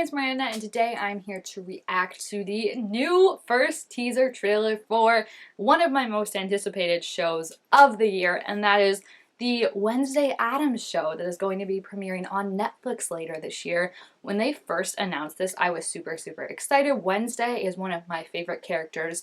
name's Miranda and today I'm here to react to the new first teaser trailer for one of my most anticipated shows of the year, and that is the Wednesday Addams show that is going to be premiering on Netflix later this year. When they first announced this, I was super excited. Wednesday is one of my favorite characters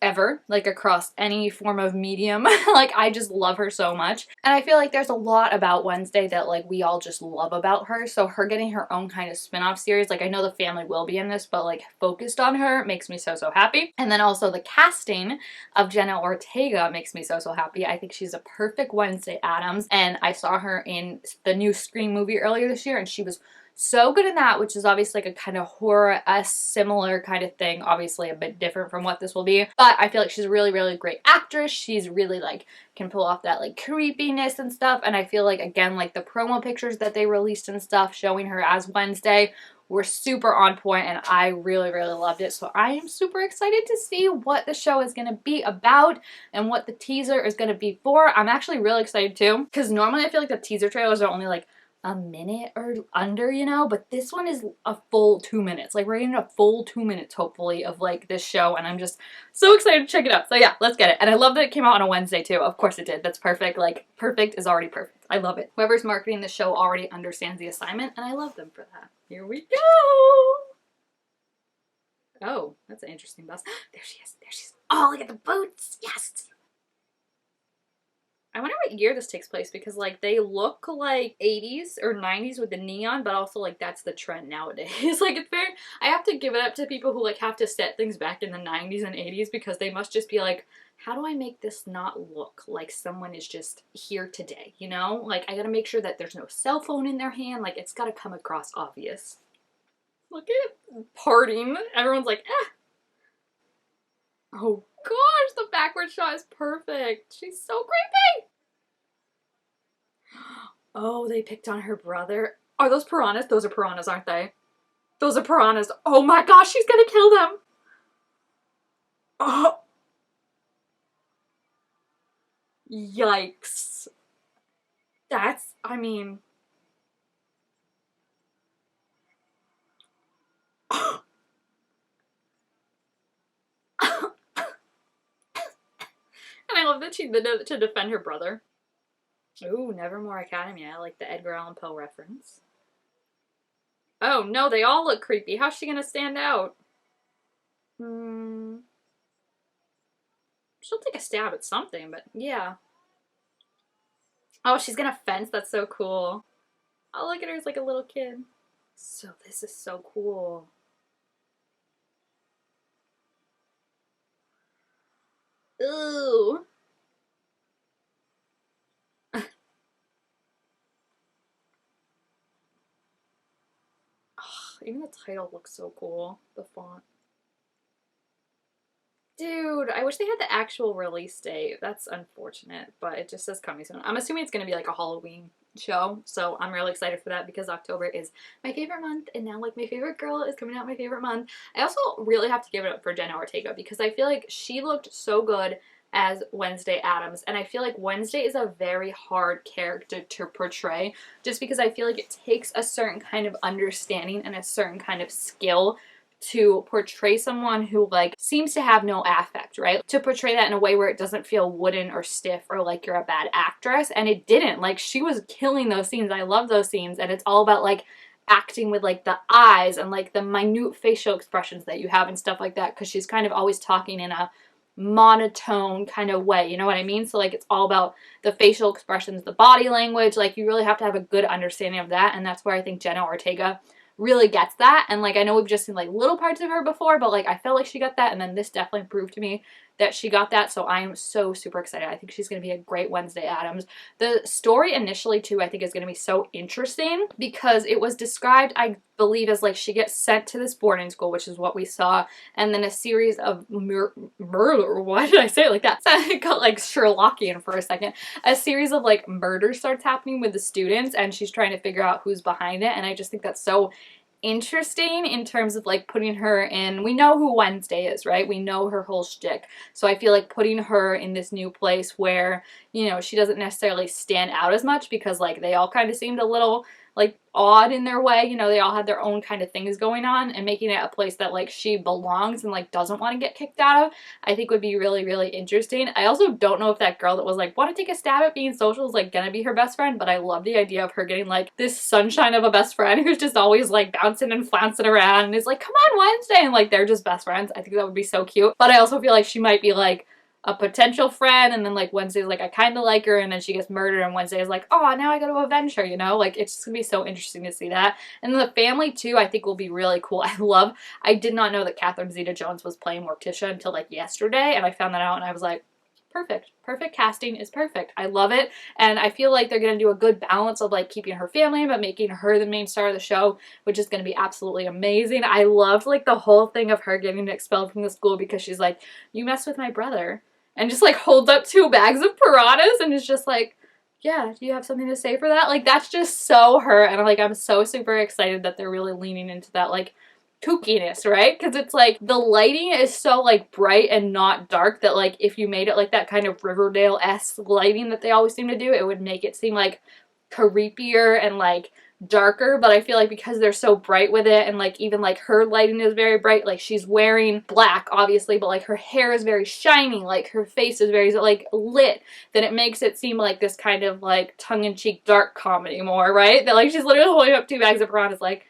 ever, like across any form of medium. Like, I just love her so much, and I feel like there's a lot about Wednesday that like we all just love about her, so her getting her own kind of spin-off series, like I know the family will be in this, but like focused on her, makes me so happy. And then also the casting of Jenna Ortega makes me so happy. I think she's a perfect Wednesday Addams, and I saw her in the new Scream movie earlier this year and she was so good in that, which is obviously like a kind of horror-esque similar kind of thing, obviously a bit different from what this will be, but I feel like she's a really great actress. She's really like can pull off that like creepiness and stuff, and I feel like again like the promo pictures that they released and stuff showing her as Wednesday were super on point, and I really loved it. So I am super excited to see what the show is going to be about and what the teaser is going to be for. I'm actually really excited too, because normally I feel like the teaser trailers are only like a minute or under, you know, but this one is a full 2 minutes. Like, we're getting a full 2 minutes hopefully of like this show, and I'm just so excited to check it out. So yeah, let's get it. And I love that it came out on a Wednesday too. Of course it did. That's perfect. Like, perfect is already perfect. I love it. Whoever's marketing the show already understands the assignment, and I love them for that. Here we go. Oh, that's an interesting bus. There she is. There she is. Oh, look at the boots. Yes. I wonder what year this takes place, because like they look like 80s or 90s with the neon, but also like that's the trend nowadays. Like, it's very, I have to give it up to people who like have to set things back in the 90s and 80s, because they must just be like, how do I make this not look like someone is just here today, you know? Like, I gotta make sure that there's no cell phone in their hand. Like, it's gotta come across obvious. Look at it parting. Everyone's like, eh. Oh gosh, the backward shot is perfect. She's so creepy. Oh, they picked on her brother. Are those piranhas? Those are piranhas, aren't they? Those are piranhas. Oh my gosh, she's gonna kill them. Oh. Yikes. That's, I mean. And I love that she did it to defend her brother. Ooh, Nevermore Academy. I like the Edgar Allan Poe reference. Oh no, they all look creepy. How's she gonna stand out? She'll take a stab at something, but yeah. Oh, she's gonna fence. That's so cool. Oh, look at her as like a little kid. So this is so cool. Ooh. Even the title looks so cool. The font. Dude, I wish they had the actual release date. That's unfortunate, but it just says coming soon. I'm assuming it's going to be like a Halloween show, so I'm really excited for that, because October is my favorite month, and now like my favorite girl is coming out my favorite month. I also really have to give it up for Jenna Ortega, because I feel like she looked so good as Wednesday Addams, and I feel like Wednesday is a very hard character to portray, just because I feel like it takes a certain kind of understanding and a certain kind of skill to portray someone who like seems to have no affect, right? To portray that in a way where it doesn't feel wooden or stiff or like you're a bad actress, and it didn't. Like, she was killing those scenes. I love those scenes, and it's all about like acting with like the eyes and like the minute facial expressions that you have and stuff like that, because she's kind of always talking in a monotone kind of way, you know what I mean? So like it's all about the facial expressions, the body language. Like, you really have to have a good understanding of that, and that's where I think Jenna Ortega really gets that. And like, I know we've just seen like little parts of her before, but like I felt like she got that, and then this definitely proved to me that she got that. So I am so super excited. I think she's going to be a great Wednesday Addams. The story initially too, I think is going to be so interesting, because it was described, I believe, as like she gets sent to this boarding school, which is what we saw, and then a series of murder, why did I say it like that? It got like Sherlockian for a second. A series of like murders starts happening with the students, and she's trying to figure out who's behind it, and I just think that's so interesting in terms of like putting her in, we know who Wednesday is, right? We know her whole shtick. So I feel like putting her in this new place where, you know, she doesn't necessarily stand out as much, because like they all kind of seemed a little like odd in their way, you know, they all had their own kind of things going on, and making it a place that like she belongs and like doesn't want to get kicked out of, I think would be really, really interesting. I also don't know if that girl that was like, want to take a stab at being social is like gonna be her best friend, but I love the idea of her getting like this sunshine of a best friend who's just always like bouncing and flouncing around and is like, come on Wednesday, and like they're just best friends. I think that would be so cute. But I also feel like she might be like a potential friend, and then like Wednesday's like, I kind of like her, and then she gets murdered, and Wednesday is like, oh, now I gotta avenge her, you know? Like, it's just gonna be so interesting to see that. And then the family too, I think will be really cool. I did not know that Catherine Zeta-Jones was playing Morticia until like yesterday, and I found that out and I was like, perfect casting is perfect. I love it, and I feel like they're gonna do a good balance of like keeping her family but making her the main star of the show, which is gonna be absolutely amazing. I loved like the whole thing of her getting expelled from the school because she's like, you messed with my brother, and just like holds up 2 bags of piranhas and is just like, yeah, do you have something to say for that? Like, that's just so her, and I'm so super excited that they're really leaning into that like kookiness, right? Because it's like the lighting is so like bright and not dark that like if you made it like that kind of Riverdale-esque lighting that they always seem to do, it would make it seem like creepier and like darker. But I feel like because they're so bright with it, and like even like her lighting is very bright, like she's wearing black obviously, but like her hair is very shiny, like her face is very like lit, then it makes it seem like this kind of like tongue-in-cheek dark comedy more, right? That like she's literally holding up 2 bags of piranhas like,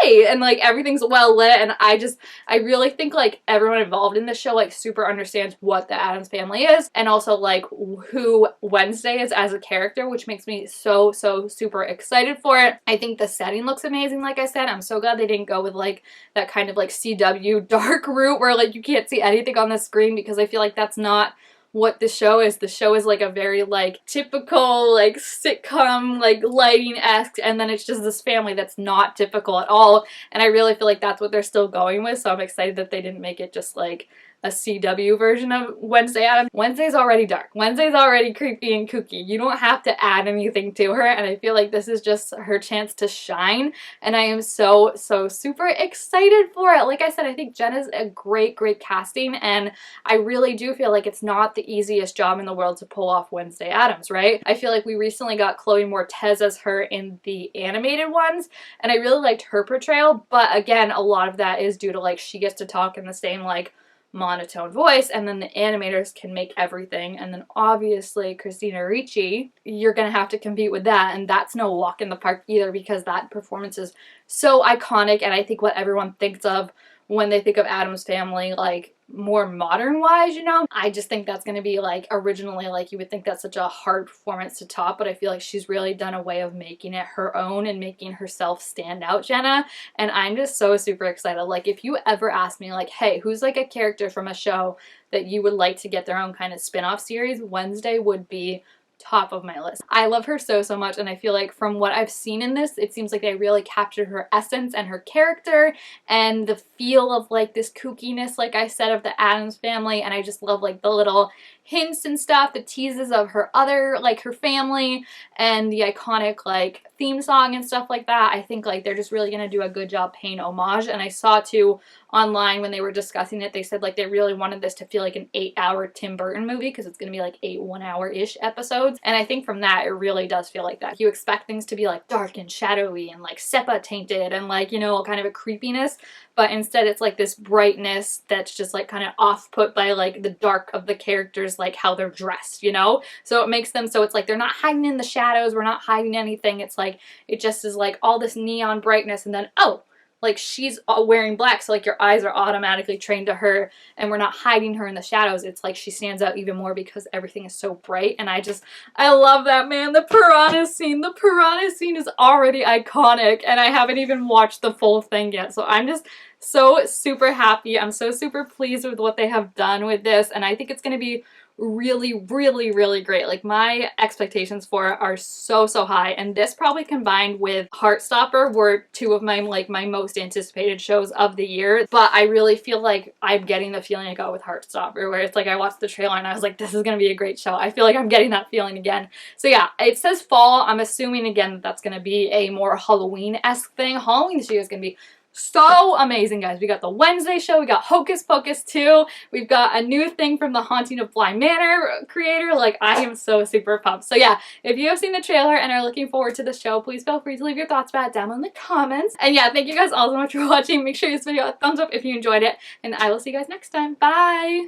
hi, and like everything's well lit, and I really think like everyone involved in this show like super understands what the Addams Family is, and also like who Wednesday is as a character, which makes me so super excited for it. I think the setting looks amazing. Like I said, I'm so glad they didn't go with like that kind of like CW dark route where like you can't see anything on the screen, because I feel like that's not what the show is. The show is like a very like typical like sitcom like lighting-esque, and then it's just this family that's not typical at all, and I really feel like that's what they're still going with, so I'm excited that they didn't make it just like a CW version of Wednesday Addams. Wednesday's already dark. Wednesday's already creepy and kooky. You don't have to add anything to her, and I feel like this is just her chance to shine, and I am so super excited for it. Like I said, I think Jenna's a great casting, and I really do feel like it's not the easiest job in the world to pull off Wednesday Addams, right? I feel like we recently got Chloe Moretz as her in the animated ones, and I really liked her portrayal, but again, a lot of that is due to like she gets to talk in the same like monotone voice, and then the animators can make everything, and then obviously Christina Ricci, you're gonna have to compete with that, and that's no walk in the park either, because that performance is so iconic, and I think what everyone thinks of when they think of Addams Family, like more modern wise, you know, I just think that's gonna be like, originally like you would think that's such a hard performance to top, but I feel like she's really done a way of making it her own and making herself stand out, Jenna, and I'm just so super excited. Like if you ever ask me like, hey, who's like a character from a show that you would like to get their own kind of spin-off series, Wednesday would be top of my list. I love her so much, and I feel like from what I've seen in this, it seems like they really captured her essence and her character and the feel of like this kookiness, like I said, of the Addams Family, and I just love like the little hints and stuff, the teases of her other, like her family, and the iconic like theme song and stuff like that. I think like they're just really gonna do a good job paying homage, and I saw too online when they were discussing it, they said like they really wanted this to feel like an 8-hour Tim Burton movie, because it's gonna be like 8 1-hour-ish episodes, and I think from that it really does feel like that. You expect things to be like dark and shadowy and like sepia tainted and like, you know, kind of a creepiness, but instead it's like this brightness that's just like kind of off-put by like the dark of the characters, like how they're dressed, you know? So it makes them so it's like they're not hiding in the shadows, we're not hiding anything, it's like it just is like all this neon brightness, and then oh, like she's wearing black, so like your eyes are automatically trained to her, and we're not hiding her in the shadows. It's like she stands out even more because everything is so bright, and I love that, man. The piranha scene is already iconic, and I haven't even watched the full thing yet, so I'm just so super happy. I'm so super pleased with what they have done with this, and I think it's going to be really great. Like my expectations for it are so high, and this probably combined with Heartstopper were 2 of my like my most anticipated shows of the year, but I really feel like I'm getting the feeling I got with Heartstopper, where it's like I watched the trailer and I was like, this is gonna be a great show. I feel like I'm getting that feeling again. So yeah, it says fall. I'm assuming again that that's gonna be a more Halloween-esque thing. Halloween this year is gonna be so amazing, guys. We got the Wednesday show, we got Hocus Pocus 2, we've got a new thing from the Haunting of Bly Manor creator. Like, I am so super pumped. So yeah, if you have seen the trailer and are looking forward to the show, please feel free to leave your thoughts about it down in the comments. And yeah, thank you guys all so much for watching. Make sure you give this video a thumbs up if you enjoyed it, and I will see you guys next time. Bye!